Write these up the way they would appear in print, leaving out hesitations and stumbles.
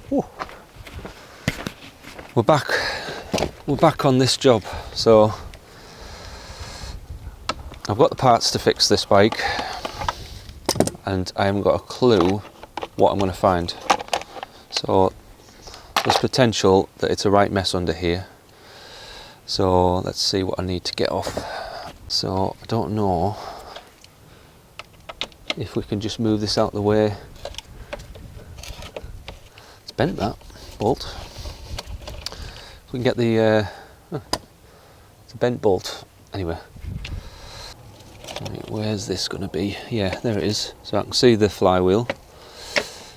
Whew. We're back on this job. So I've got the parts to fix this bike, and I haven't got a clue what I'm going to find. So there's potential that it's a right mess under here. So let's see what I need to get off. So I don't know if we can just move this out of the way. It's bent, that bolt. If we can get the it's a bent bolt anyway. Right, where's this going to be? Yeah, there it is. So I can see the flywheel.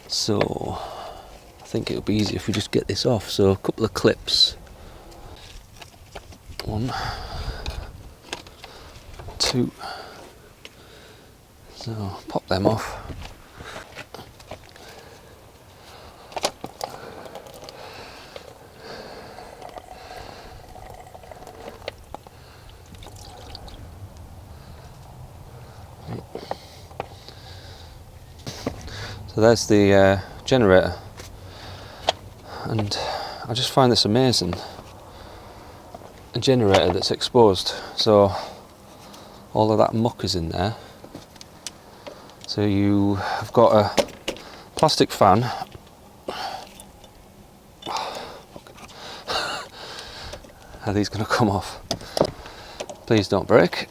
So I think it would be easy if we just get this off. So a couple of clips. 1, 2. So pop them off. So there's the generator, and I just find this amazing. A generator that's exposed, so all of that muck is in there. So you have got a plastic fan. Are these going to come off? Please don't break.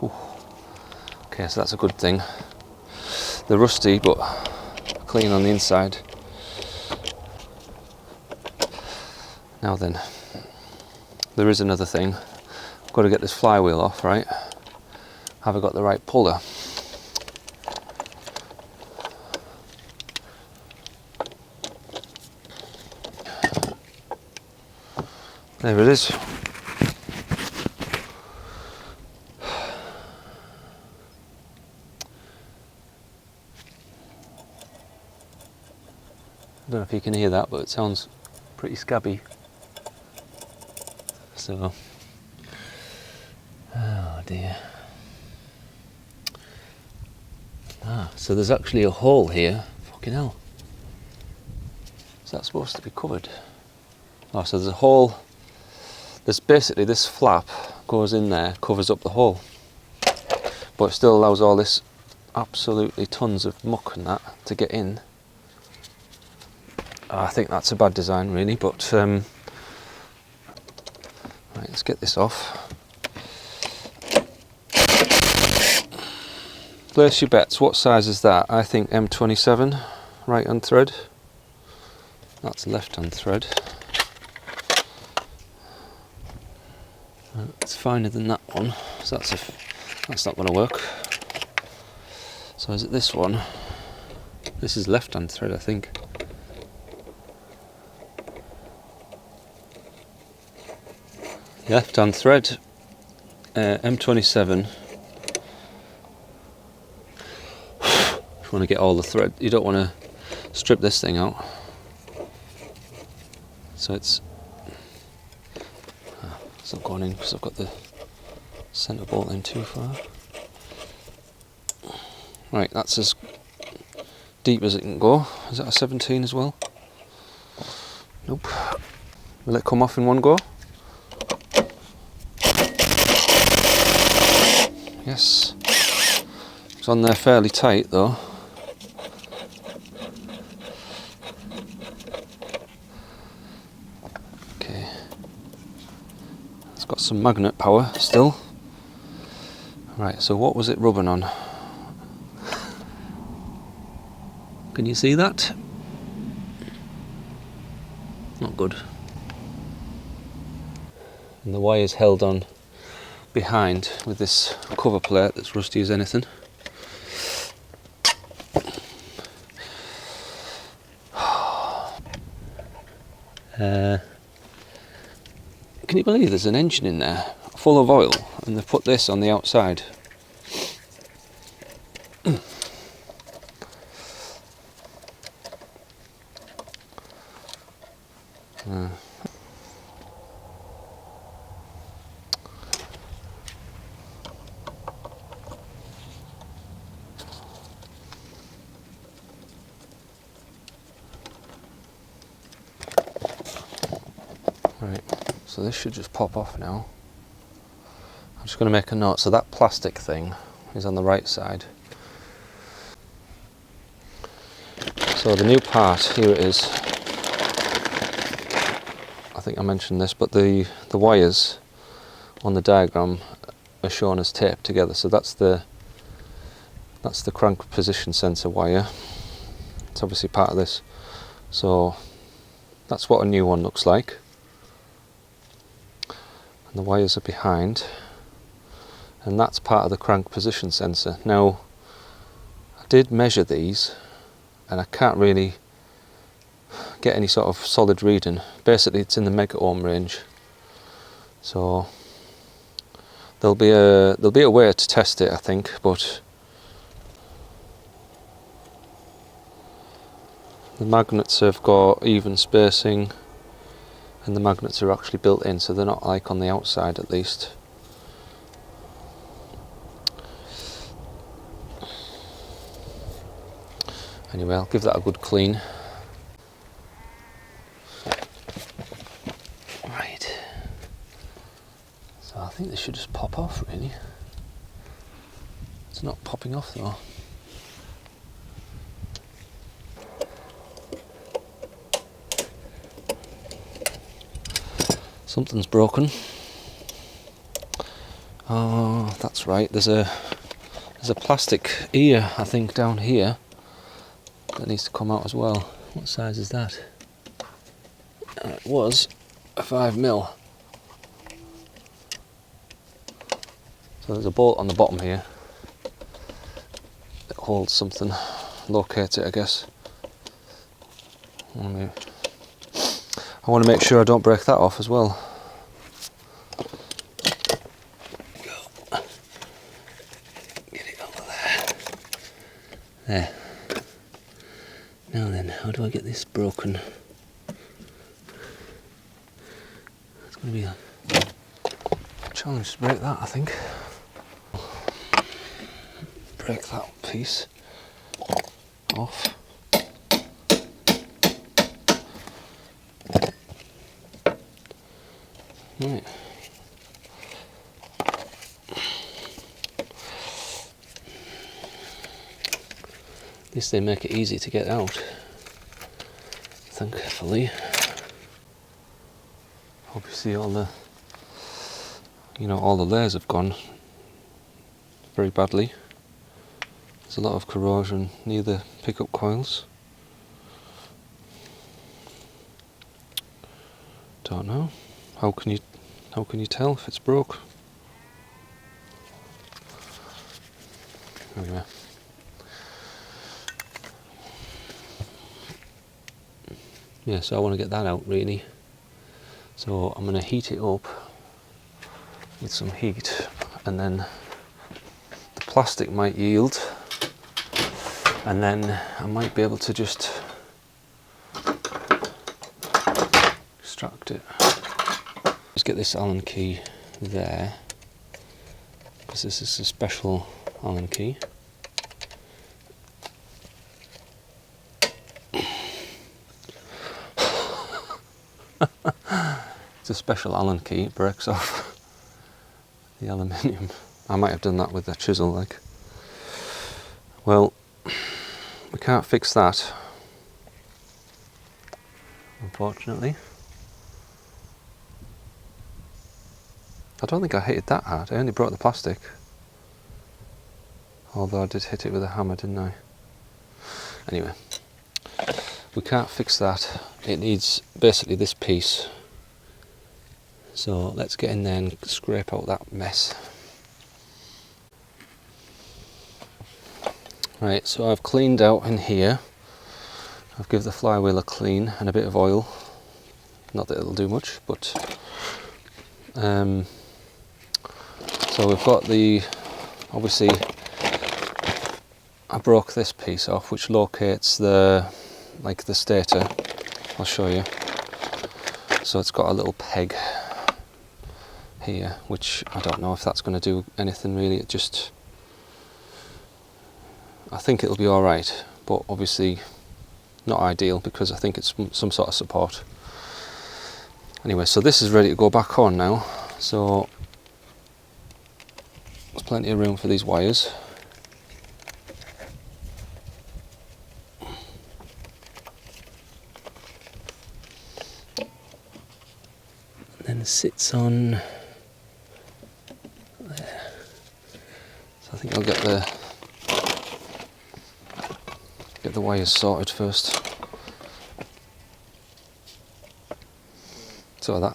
Ooh. Okay, so that's a good thing. They're rusty but clean on the inside. Now then, there is another thing. I've got to get this flywheel off, right? Have I got the right puller? There it is. I don't know if you can hear that, but it sounds pretty scabby. So, oh dear. So there's actually a hole here. Fucking hell. Is that supposed to be covered? Oh, so there's a hole. There's basically this flap goes in there, covers up the hole. But it still allows all this absolutely tons of muck and that to get in. I think that's a bad design really, but right, let's get this off. Place your bets. What size is that? I think M27, right hand thread. That's left hand thread. It's finer than that one, so that's not going to work. So is it this one? This is left hand thread, I think. Left hand thread, M27. You want to get all the thread, you don't want to strip this thing out. So it's not going in because I've got the centre bolt in too far. Right, that's as deep as it can go. Is that a 17 as well? Nope. Will it come off in one go? Yes. It's on there fairly tight though. Okay. It's got some magnet power still. Right, so what was it rubbing on? Can you see that? Not good. And the wire's held on behind with this cover plate that's rusty as anything. Can you believe there's an engine in there full of oil and they've put this on the outside? Right, so this should just pop off now. I'm just going to make a note. So that plastic thing is on the right side. So the new part, here it is. I think I mentioned this, but the wires on the diagram are shown as taped together. So that's the crank position sensor wire. It's obviously part of this. So that's what a new one looks like. And the wires are behind. And that's part of the crank position sensor. Now, I did measure these, and I can't really get any sort of solid reading. Basically, it's in the mega ohm range. So there'll be a way to test it, I think, but the magnets have got even spacing, and the magnets are actually built in, so they're not like on the outside at least. Anyway, I'll give that a good clean. Right. So I think this should just pop off, really. It's not popping off though. Something's broken. Oh, that's right. There's a plastic ear, I think, down here that needs to come out as well. What size is that? It was a 5mm. So there's a bolt on the bottom here that holds something. Locate it, I guess. I want to make sure I don't break that off as well. Get it over there. There. Now then, how do I get this broken? It's going to be a challenge to break that, I think. Break that piece off. Right. At least they make it easy to get out, thankfully. Obviously all the layers have gone very badly. There's a lot of corrosion near the pickup coils. Don't know. How can you tell if it's broke? Anyway. Yeah, so I want to get that out really. So I'm going to heat it up with some heat, and then the plastic might yield, and then I might be able to just extract it. Just get this Allen key there, because this is a special Allen key. It's a special Allen key, it breaks off the aluminium. I might have done that with a chisel, like. Well, we can't fix that, unfortunately. I don't think I hit it that hard. I only broke the plastic. Although I did hit it with a hammer, didn't I? Anyway, we can't fix that. It needs basically this piece. So let's get in there and scrape out that mess. Right, so I've cleaned out in here. I've given the flywheel a clean and a bit of oil. Not that it'll do much, but so we've got obviously I broke this piece off, which locates the stator. I'll show you. So it's got a little peg here, which I don't know if that's going to do anything really. I think it'll be alright, but obviously not ideal, because I think it's some sort of support. Anyway, so this is ready to go back on now, so there's plenty of room for these wires. And then it sits on there. So I think I'll get the wires sorted first. So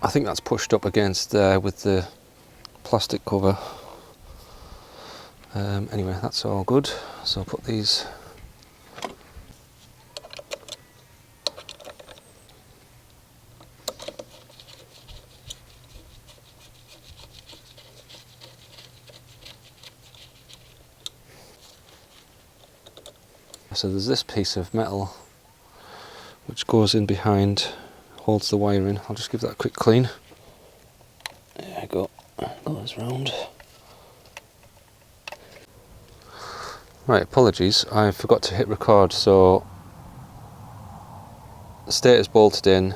I think that's pushed up against there with the plastic cover. Anyway, that's all good. So I'll put these. So there's this piece of metal which goes in behind, holds the wire in. I'll just give that a quick clean. There we go, goes round. Right, apologies, I forgot to hit record, so the stator's bolted in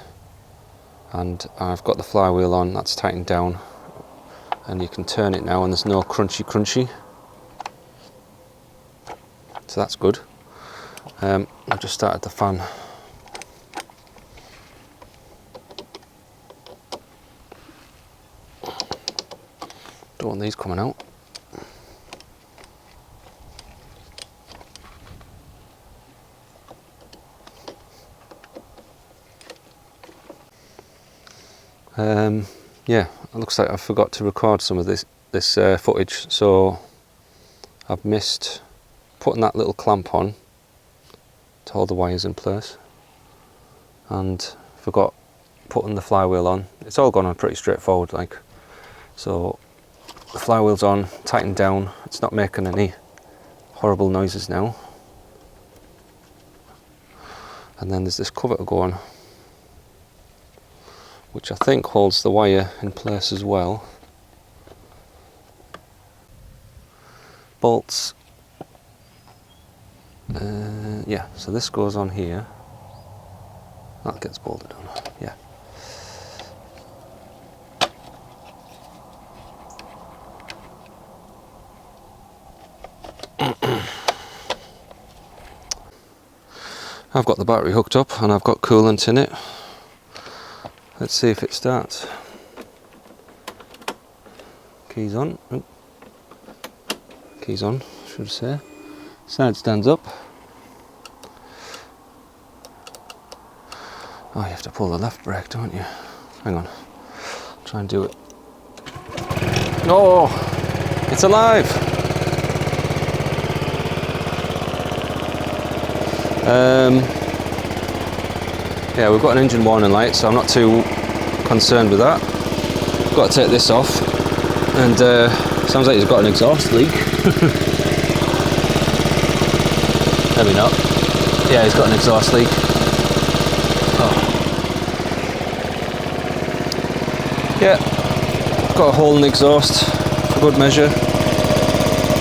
and I've got the flywheel on, that's tightened down, and you can turn it now and there's no crunchy. So that's good. I've just started the fan. Don't want these coming out. Yeah, it looks like I forgot to record some of this footage, so I've missed putting that little clamp on to hold the wires in place, and forgot putting the flywheel on. It's all gone on pretty straightforward, like. So the flywheel's on, tightened down, it's not making any horrible noises now. And then there's this cover to go on, which I think holds the wire in place as well. Bolts. Yeah, so this goes on here. That gets bolted on, yeah. I've got the battery hooked up and I've got coolant in it. Let's see if it starts. Keys on. Oh. Keys on, should I say. Side stands up. Oh, you have to pull the left brake, don't you? Hang on. Try and do it. Oh, it's alive! Yeah, we've got an engine warning light, so I'm not too concerned with that. Got to take this off, and sounds like he's got an exhaust leak. Maybe not. Yeah, he's got an exhaust leak. Oh. Yeah, got a hole in the exhaust for good measure,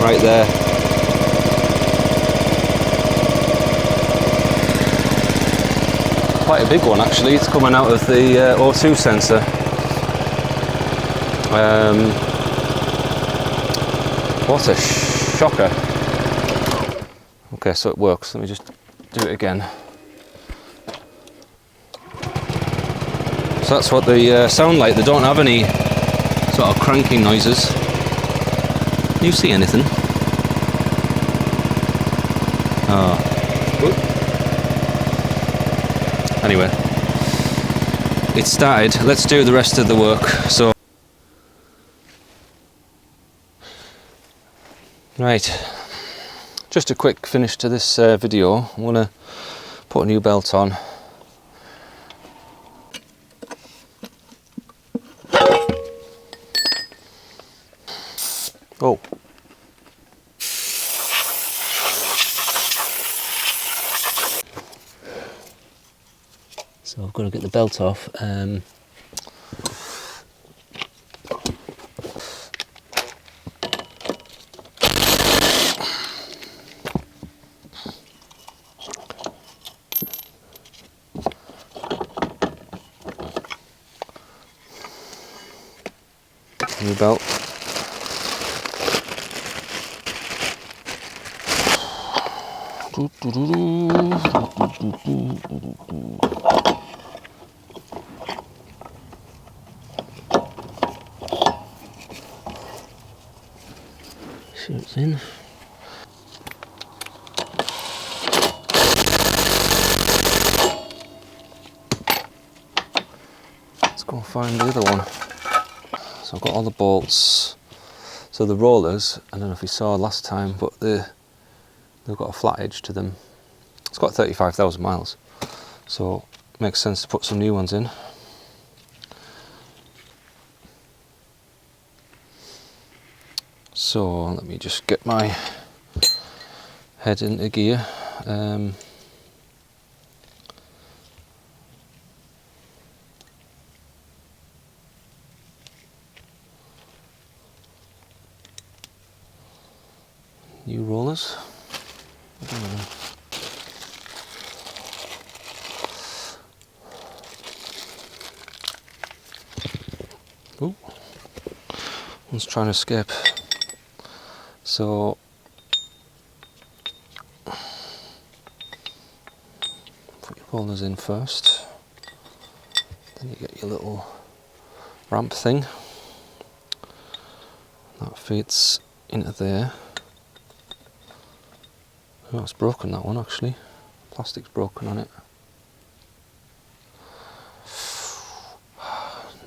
right there. Quite a big one actually, it's coming out of the O2 sensor. What a shocker. Okay, so it works, let me just do it again. So that's what they sound like, they don't have any sort of cranking noises. Can you see anything? Oh. Anyway, it started. Let's do the rest of the work. So, right, just a quick finish to this video. I'm gonna put a new belt on. Oh. So I've got to get the belt off. new belt. See what's in. Let's go find the other one. So I've got all the bolts. So the rollers, I don't know if you saw last time, but they've got a flat edge to them. It's got 35,000 miles, so it makes sense to put some new ones in. So let me just get my head into gear. New rollers. Ooh, one's trying to escape. So put your rollers in first, then you get your little ramp thing that fits into there. Oh, it's broken, that one actually. Plastic's broken on it.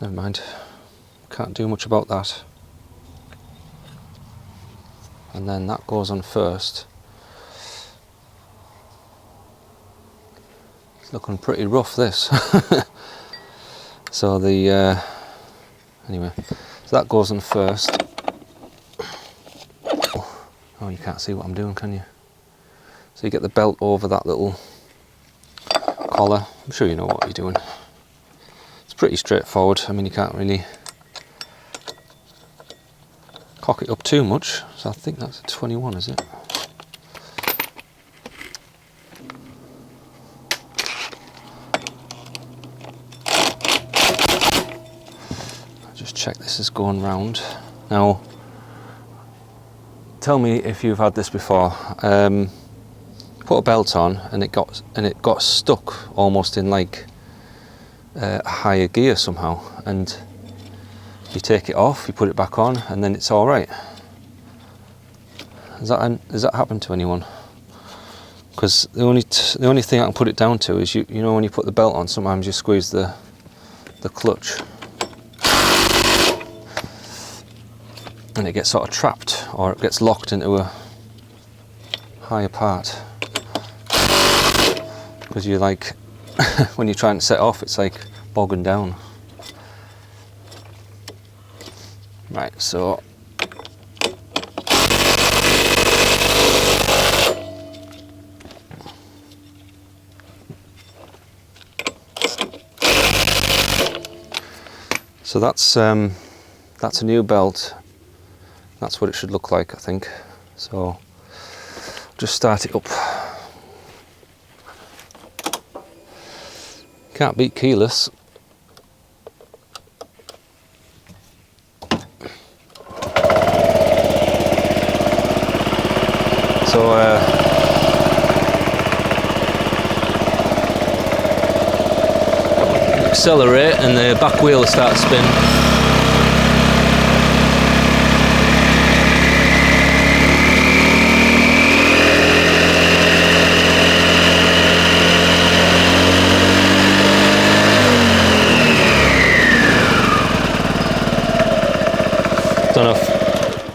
Never mind, can't do much about that. And then that goes on first. It's looking pretty rough, this. So anyway, so that goes on first. Oh, you can't see what I'm doing, can you? So you get the belt over that little collar. I'm sure you know what you're doing. It's pretty straightforward. I mean, you can't really cock it up too much. So I think that's a 21, is it? I'll just check this is going round. Now, tell me if you've had this before. Put a belt on and it got stuck almost in like a higher gear somehow, and you take it off, you put it back on, and then it's all right. Has that happened to anyone? Because the only thing I can put it down to is you know when you put the belt on, sometimes you squeeze the clutch and it gets sort of trapped, or it gets locked into a higher part. Because you like, when you're trying to set off, it's like bogging down. Right, so that's a new belt. That's what it should look like, I think. So just start it up. Can't beat keyless. So accelerate and the back wheel will start to spin.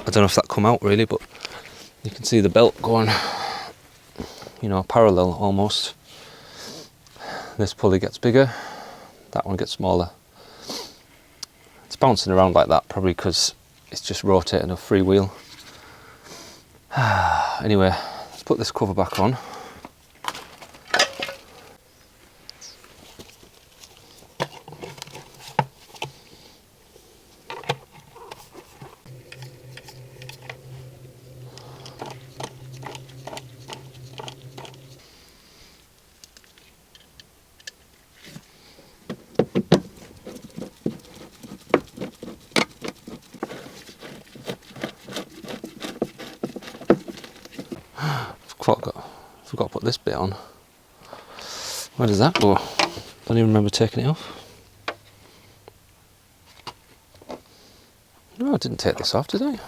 I don't know if that come out really, but you can see the belt going, you know, parallel almost. This pulley gets bigger, that one gets smaller. It's bouncing around like that probably because it's just rotating a free wheel. Anyway, let's put this cover back on. Forgot to put this bit on. Where does that go? Don't even remember taking it off. No, I didn't take this off, did I?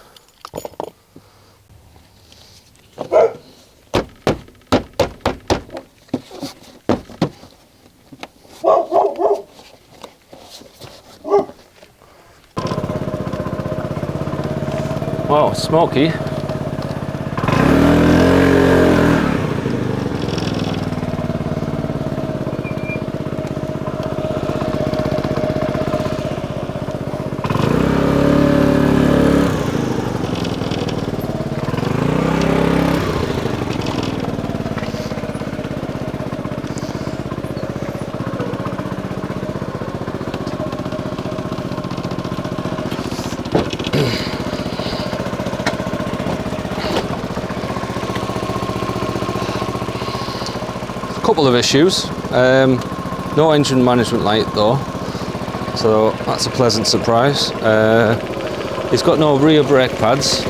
Wow, smoky. Couple of issues. No engine management light though, so that's a pleasant surprise. It's got no rear brake pads.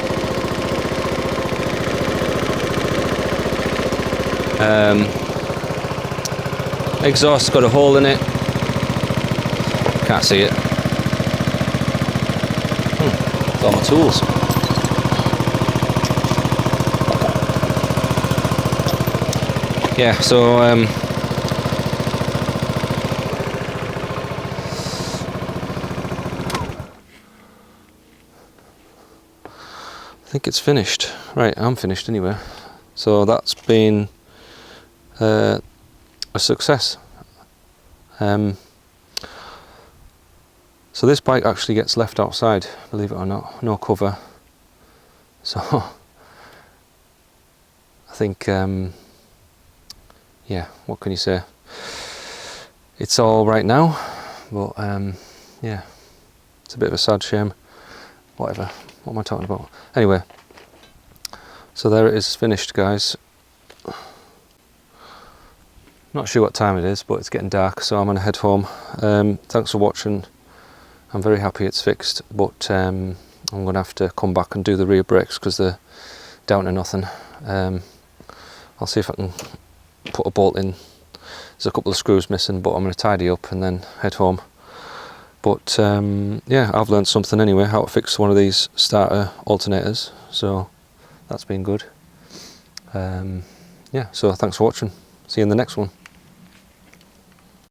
Exhaust's got a hole in it. Can't see it. It's all my tools. Yeah, so I think it's finished. Right, I'm finished anyway. So that's been a success. So this bike actually gets left outside, believe it or not, no cover. So I think yeah, what can you say? It's all right now, but yeah, it's a bit of a sad shame. Whatever, what am I talking about? Anyway, so there it is, finished, guys. Not sure what time it is, but it's getting dark, so I'm gonna head home. Thanks for watching. I'm very happy it's fixed, but I'm gonna have to come back and do the rear brakes because they're down to nothing. I'll see if I can put a bolt in. There's a couple of screws missing, but I'm going to tidy up and then head home. But yeah, I've learned something anyway, how to fix one of these starter alternators, so that's been good. Yeah, so thanks for watching. See you in the next one.